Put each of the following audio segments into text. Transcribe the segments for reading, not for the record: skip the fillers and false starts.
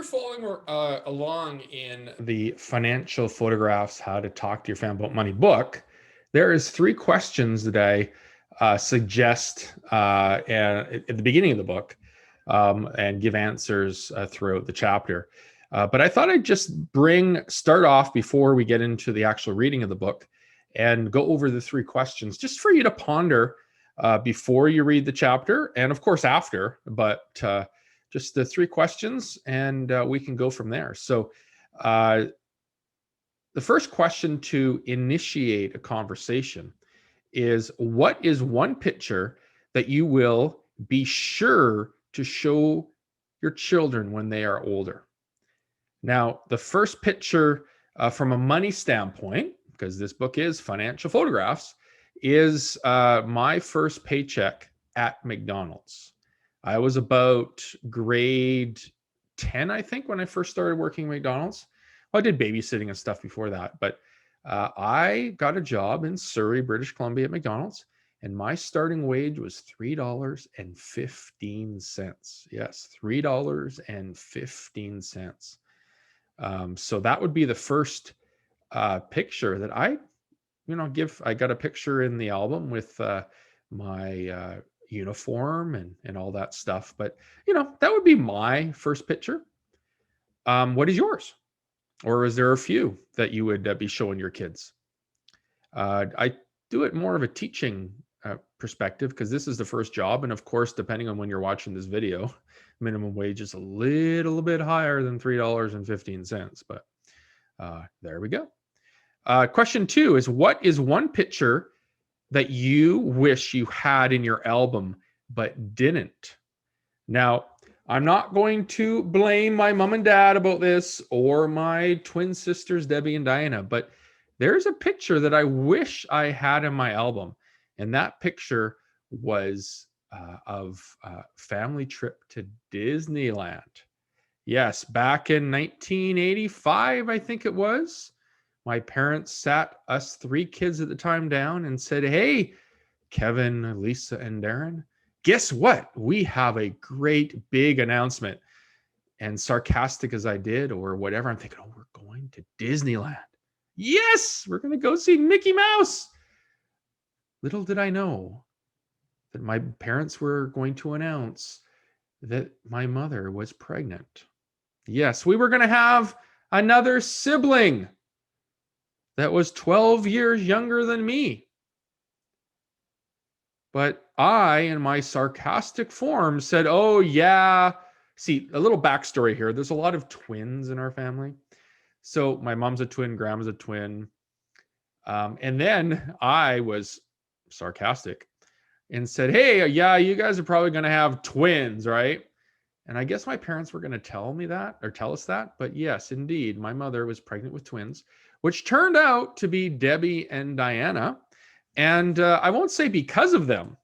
following along in the Financial Photographs How to Talk to Your Family About Money book, there is 3 questions that I suggest at the beginning of the book and give answers throughout the chapter. But I thought I'd just start off before we get into the actual reading of the book and go over the 3 questions just for you to ponder before you read the chapter and of course after, but just the 3 questions and we can go from there. So the first question to initiate a conversation is, what is one picture that you will be sure to show your children when they are older? Now, the first picture from a money standpoint, because this book is Financial Photographs, is my first paycheck at McDonald's. I was about grade 10, I think, when I first started working at McDonald's. Well, I did babysitting and stuff before that, but I got a job in Surrey, British Columbia at McDonald's, and my starting wage was $3.15. Yes, $3.15. So that would be the first picture that I got a picture in the album with my uniform and all that stuff. But, that would be my first picture. What is yours? Or is there a few that you would be showing your kids? I do it more of a teaching perspective because this is the first job. And of course, depending on when you're watching this video, minimum wage is a little bit higher than $3.15. But there we go. Question 2 is, what is one picture that you wish you had in your album but didn't? Now, I'm not going to blame my mom and dad about this or my twin sisters, Debbie and Diana, but there's a picture that I wish I had in my album. And that picture was of a family trip to Disneyland. Yes, back in 1985, I think it was. My parents sat us 3 kids at the time down and said, "Hey, Kevin, Lisa, and Darren, guess what? We have a great big announcement." And sarcastic as I did or whatever, I'm thinking, oh, we're going to Disneyland. Yes, we're going to go see Mickey Mouse. Little did I know that my parents were going to announce that my mother was pregnant. Yes, we were going to have another sibling that was 12 years younger than me. But I, in my sarcastic form, said, oh, yeah. See, a little backstory here. There's a lot of twins in our family. So my mom's a twin, grandma's a twin. And then I was sarcastic and said, hey, yeah, you guys are probably going to have twins, right? And I guess my parents were going to tell us that. But yes, indeed, my mother was pregnant with twins, which turned out to be Debbie and Diana. And I won't say because of them,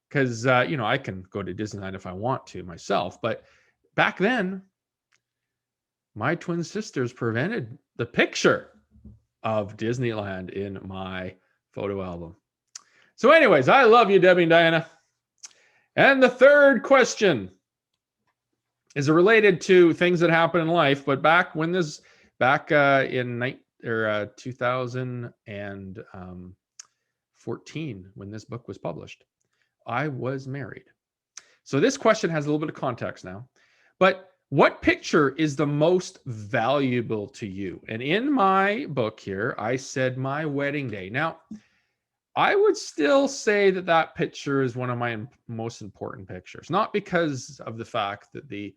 because, I can go to Disneyland if I want to myself. But back then, my twin sisters prevented the picture of Disneyland in my photo album. So anyways, I love you, Debbie and Diana. And the third question is related to things that happen in life, but back in 2014, when this book was published, I was married. So this question has a little bit of context now, but what picture is the most valuable to you? And in my book here, I said my wedding day. Now, I would still say that picture is one of my most important pictures, not because of the fact that the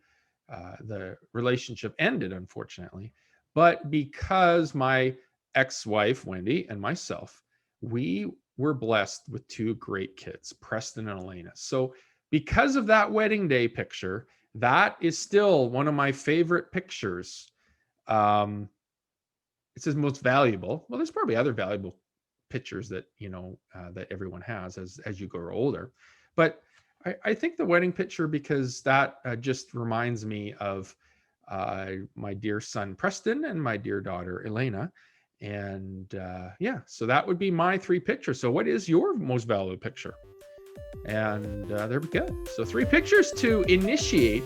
relationship ended, unfortunately, but because my ex-wife, Wendy, and myself, we were blessed with 2 great kids, Preston and Elena. So because of that wedding day picture, that is still one of my favorite pictures. It says most valuable. Well, there's probably other valuable pictures that, that everyone has as you grow older. But I think the wedding picture, because that just reminds me of my dear son, Preston, and my dear daughter, Elena. And so that would be my 3 pictures. So what is your most valuable picture? And there we go. So 3 pictures to initiate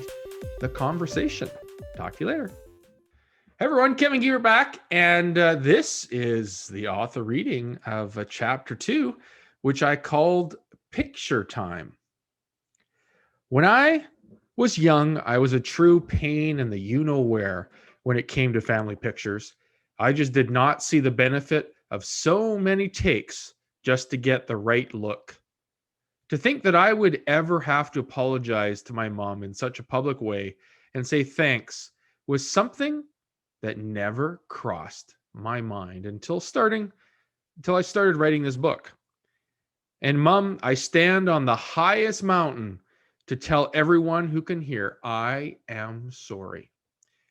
the conversation. Talk to you later. Hey everyone, Kevin Geber back, and this is the author reading of chapter 2, which I called Picture Time. When I was young, I was a true pain in the you-know-where when it came to family pictures. I just did not see the benefit of so many takes just to get the right look. To think that I would ever have to apologize to my mom in such a public way and say thanks was something that never crossed my mind until I started writing this book. And Mom, I stand on the highest mountain to tell everyone who can hear, I am sorry.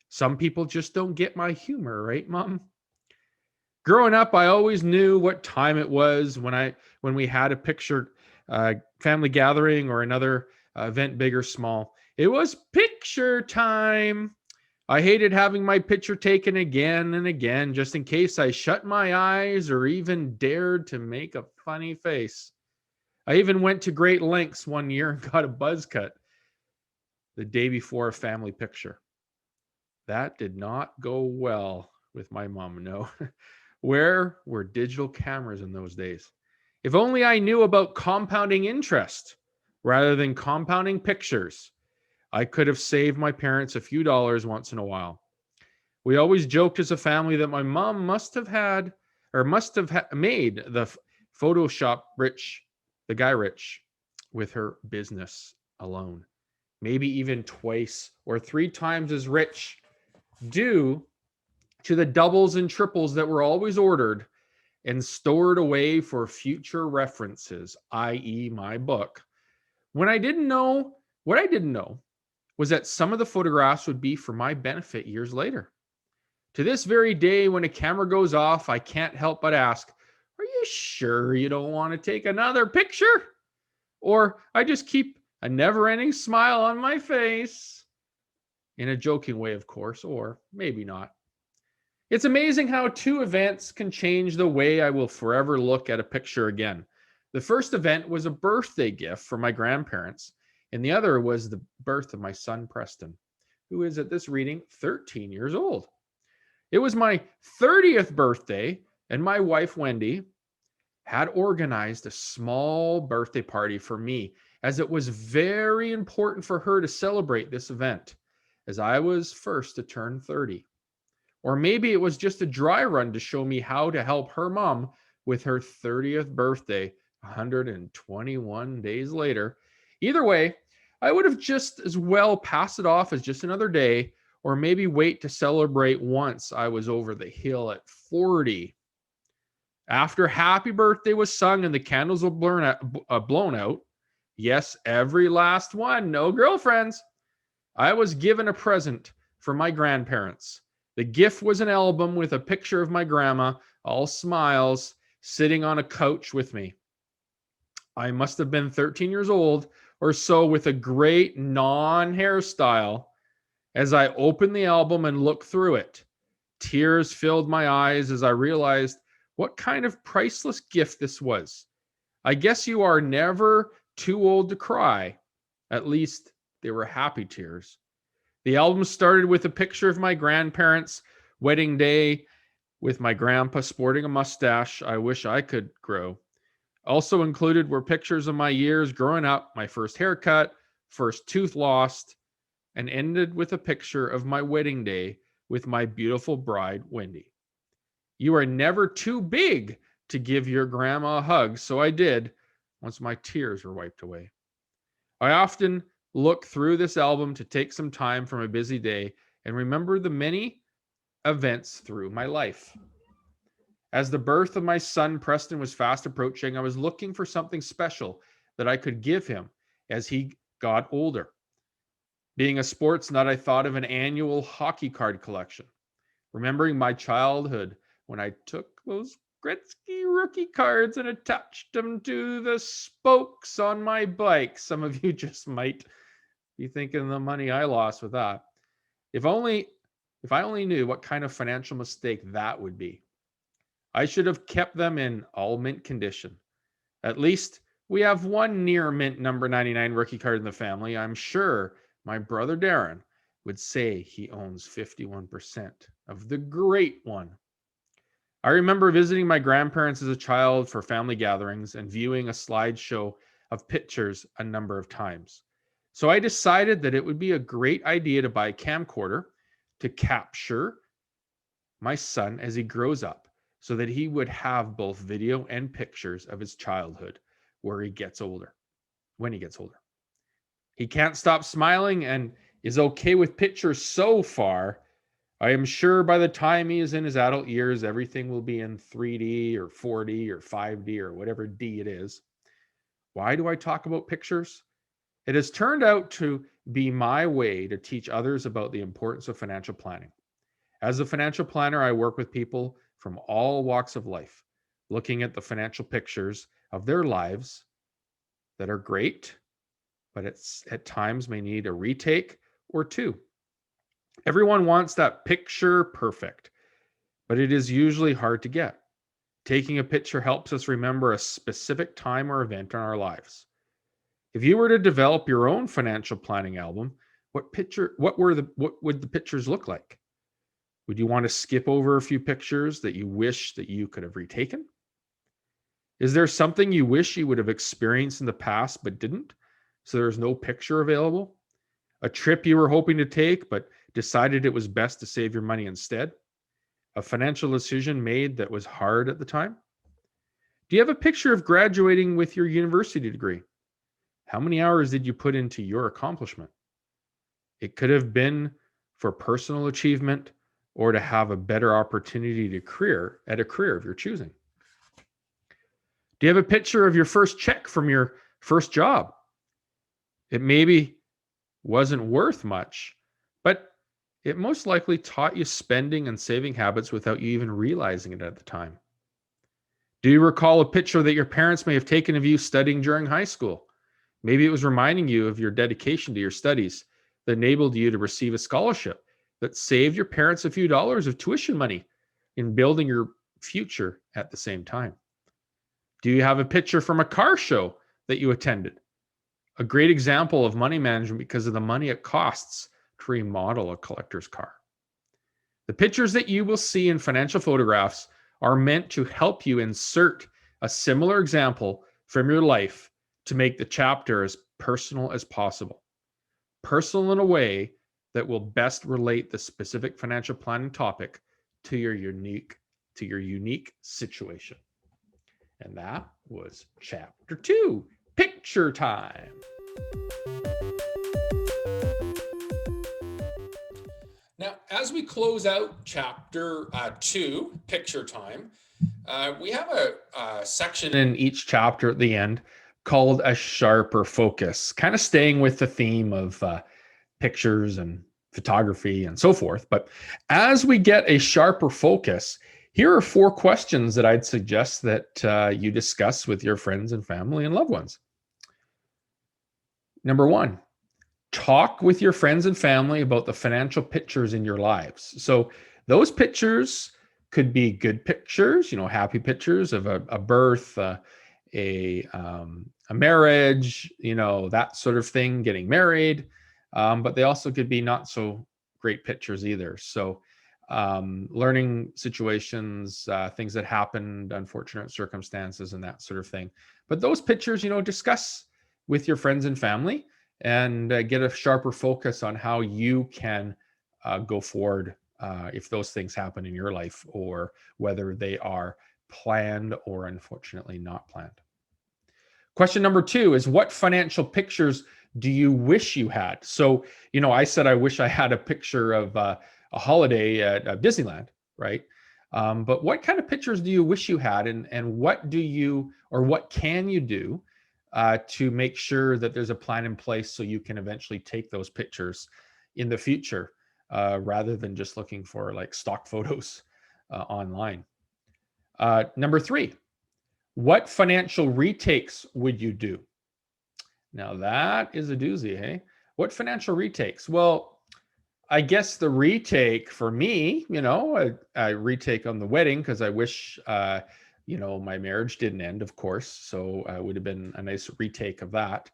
Some people just don't get my humor, right, Mom? Growing up, I always knew what time it was when we had a picture family gathering or another event, big or small. It was picture time. I hated having my picture taken again and again, just in case I shut my eyes or even dared to make a funny face. I even went to great lengths one year and got a buzz cut the day before a family picture. That did not go well with my mom, no. Where were digital cameras in those days? If only I knew about compounding interest rather than compounding pictures, I could have saved my parents a few dollars once in a while. We always joked as a family that my mom must have made the Photoshop rich, the guy rich, with her business alone. Maybe even twice or three times as rich, due to the doubles and triples that were always ordered and stored away for future references, i.e., my book. What I didn't know was that some of the photographs would be for my benefit years later. To this very day, when a camera goes off, I can't help but ask, are you sure you don't want to take another picture? Or I just keep a never-ending smile on my face. In a joking way, of course, or maybe not. It's amazing how two events can change the way I will forever look at a picture again. The first event was a birthday gift from my grandparents, and the other was the birth of my son, Preston, who is at this reading 13 years old. It was my 30th birthday, and my wife, Wendy, had organized a small birthday party for me, as it was very important for her to celebrate this event, as I was first to turn 30. Or maybe it was just a dry run to show me how to help her mom with her 30th birthday 121 days later. Either way, I would have just as well passed it off as just another day, or maybe wait to celebrate once I was over the hill at 40. After happy birthday was sung and the candles were blown out, yes, every last one, no girlfriends, I was given a present from my grandparents. The gift was an album with a picture of my grandma, all smiles, sitting on a couch with me. I must have been 13 years old or so, with a great non-hairstyle. As I opened the album and looked through it, tears filled my eyes as I realized what kind of priceless gift this was. I guess you are never too old to cry. At least they were happy tears. The album started with a picture of my grandparents' wedding day, with my grandpa sporting a mustache I wish I could grow. Also included were pictures of my years growing up, my first haircut, first tooth lost, and ended with a picture of my wedding day with my beautiful bride, Wendy. You are never too big to give your grandma a hug, so I did once my tears were wiped away. I often look through this album to take some time from a busy day and remember the many events through my life. As the birth of my son Preston was fast approaching, I was looking for something special that I could give him as he got older. Being a sports nut, I thought of an annual hockey card collection. Remembering my childhood when I took those Gretzky rookie cards and attached them to the spokes on my bike. Some of you just might be thinking of the money I lost with that. If I only knew what kind of financial mistake that would be. I should have kept them in all mint condition. At least we have one near mint number 99 rookie card in the family. I'm sure my brother Darren would say he owns 51% of the great one. I remember visiting my grandparents as a child for family gatherings and viewing a slideshow of pictures a number of times. So I decided that it would be a great idea to buy a camcorder to capture my son as he grows up so that he would have both video and pictures of his childhood when he gets older. He can't stop smiling and is okay with pictures so far. I am sure by the time he is in his adult years, everything will be in 3D or 4D or 5D or whatever D it is. Why do I talk about pictures? It has turned out to be my way to teach others about the importance of financial planning. As a financial planner, I work with people from all walks of life, looking at the financial pictures of their lives that are great, but it's at times may need a retake or two. Everyone wants that picture perfect, but it is usually hard to get. Taking a picture helps us remember a specific time or event in our lives. If you were to develop your own financial planning album, what would the pictures look like? Would you want to skip over a few pictures that you wish that you could have retaken? Is there something you wish you would have experienced in the past but didn't? So there's no picture available? A trip you were hoping to take but decided it was best to save your money instead? A financial decision made that was hard at the time? Do you have a picture of graduating with your university degree? How many hours did you put into your accomplishment? It could have been for personal achievement or to have a better opportunity to career of your choosing. Do you have a picture of your first check from your first job? It maybe wasn't worth much, but it most likely taught you spending and saving habits without you even realizing it at the time. Do you recall a picture that your parents may have taken of you studying during high school? Maybe it was reminding you of your dedication to your studies that enabled you to receive a scholarship that saved your parents a few dollars of tuition money in building your future at the same time. Do you have a picture from a car show that you attended? A great example of money management because of the money it costs to remodel a collector's car. The pictures that you will see in financial photographs are meant to help you insert a similar example from your life to make the chapter as personal as possible. Personal in a way that will best relate the specific financial planning topic to your unique situation. And that was chapter 2, picture time. Now, as we close out chapter 2, picture time, we have a section in each chapter at the end called a sharper focus, kind of staying with the theme of pictures and photography and so forth. But as we get a sharper focus, here are 4 questions that I'd suggest that you discuss with your friends and family and loved ones. Number 1, talk with your friends and family about the financial pictures in your lives. So those pictures could be good pictures, happy pictures of a birth, a marriage, that sort of thing, getting married. But they also could be not so great pictures either. So learning situations, things that happened, unfortunate circumstances, and that sort of thing. But those pictures, discuss with your friends and family and get a sharper focus on how you can go forward if those things happen in your life, or whether they are planned or unfortunately not planned. Question number 2 is, what financial pictures do you wish you had? So, I said I wish I had a picture of a holiday at Disneyland, right? But what kind of pictures do you wish you had, and what do you, or what can you do to make sure that there's a plan in place so you can eventually take those pictures in the future rather than just looking for like stock photos online? Number 3, what financial retakes would you do? Now that is a doozy, hey? What financial retakes? Well, I guess the retake for me, I retake on the wedding because I wish, my marriage didn't end, of course. So it would have been a nice retake of that.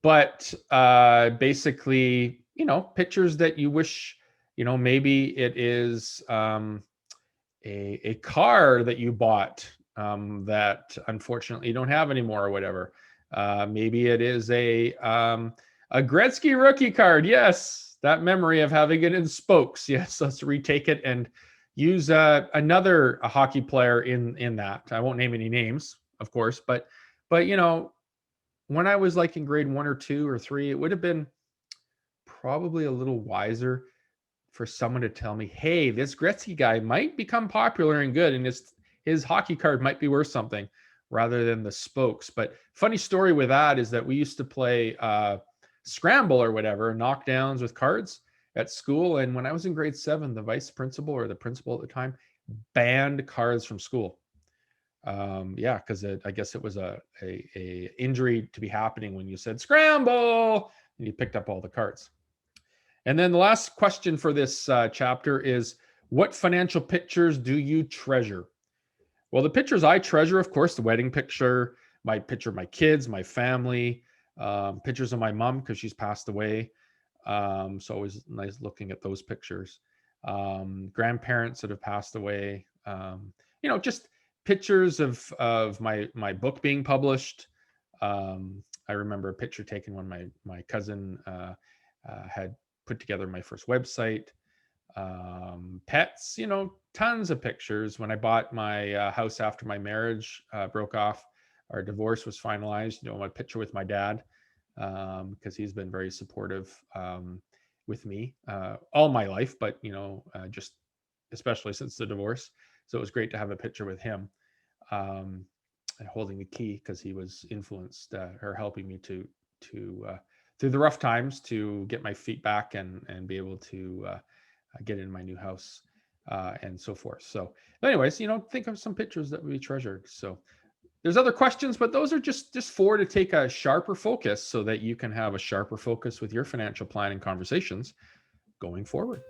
But basically, pictures that you wish, maybe it is a car that you bought that unfortunately you don't have anymore or whatever. Maybe it is a Gretzky rookie card. Yes, that memory of having it in spokes. Yes, let's retake it and use another hockey player in that. I won't name any names, of course, but when I was like in grade 1 or 2 or 3, it would have been probably a little wiser for someone to tell me, hey, this Gretzky guy might become popular and good, and his hockey card might be worth something, rather than the spokes. But funny story with that is that we used to play scramble or whatever, knockdowns with cards at school. And when I was in grade 7, the vice principal or the principal at the time banned cards from school. Yeah, because I guess it was a injury to be happening when you said scramble and you picked up all the cards. And then the last question for this chapter is, what financial pictures do you treasure? Well, the pictures I treasure, of course, the wedding picture, my picture of my kids, my family, pictures of my mom because she's passed away. So always nice looking at those pictures. Grandparents that have passed away. Just pictures of my book being published. I remember a picture taken when my cousin had put together my first website. Pets, tons of pictures. When I bought my house after my marriage broke off, our divorce was finalized, a picture with my dad, because he's been very supportive with me all my life, but just especially since the divorce. So it was great to have a picture with him holding the key, because he was influenced or helping me to through the rough times to get my feet back and be able to get in my new house and so forth. So anyways, think of some pictures that would be treasured. So there's other questions, but those are just 4 to take a sharper focus so that you can have a sharper focus with your financial planning conversations going forward.